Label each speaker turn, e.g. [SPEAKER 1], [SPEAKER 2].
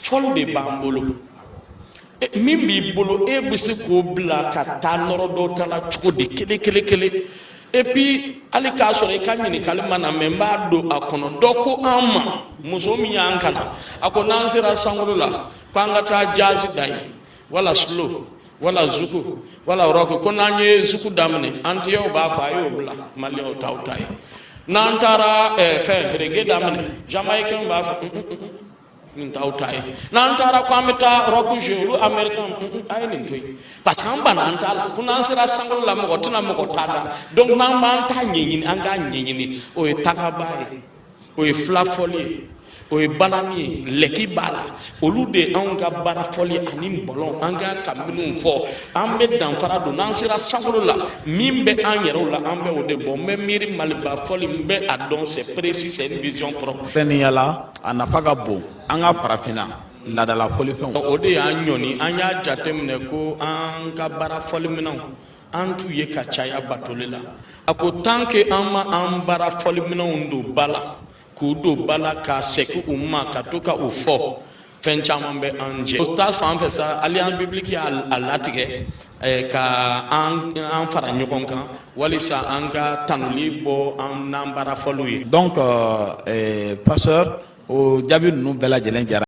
[SPEAKER 1] fɔl de b'an bolo min b'i bolo e bɛ se k'o bila ka taa nɔrɔ dɔ ta la cogo di kelen et puis hali k'a sɔrɔ i ka ɲininkali ma na mɛ n b'a don a kɔnɔ dɔ ko an ma muso min y'an kalan a ko n'an sera sankolo la k'an ka taa jazi da ye wala slow wala zuku wala rock ko n'an ye zuku daminɛ antiyaw b'a fɔ a y'o bila maliyɛnw t'aw ta ye n'an taara fɛn reggae daminɛ jamaïcain b'a fɔ nin t'aw ta ye n'an taara ko an bɛ taa rock jouer olu américain a ye nin to yen parce que an banna an t'a la ko n'an sera sankolo la mɔgɔ tɛna mɔgɔ t'a da donc n'an b'an ta ɲɛɲini an k'a ɲɛɲini o ye tagaba ye o ye filafɔli ye o ye balani ye lɛki b'a la olu de anw ka baara fɔli ani bɔlɔn an ka ka minnu fɔ an bɛ danfara don n'an sera sankolo la min bɛ an yɛrɛw la an bɛ o de bɔ n bɛ miiri maliba fɔli n bɛ a dɔn c'est précis c'est une vision propre.
[SPEAKER 2] Yala a nafa ka bon an ka farafinna laadala fɔlifɛnw
[SPEAKER 1] o de y'an ɲɔni an y'a jateminɛ ko an ka baara fɔliminɛnw an t'u ye ka caya batoli la a ko tant que an ma an baara fɔliminɛnw don ba la k'u don ba la ka segin u ma ka to ka u fɔ fɛn caman bɛ an jɛ o ta fan fɛ sa alliance biblique y'a latigɛ ka an fara ɲɔgɔn kan walisa an ka tanuli bɔ an n'an baara fɔliw ye.
[SPEAKER 2] Donc pasteur o jaabi ninnu bɛɛ lajɛlen jara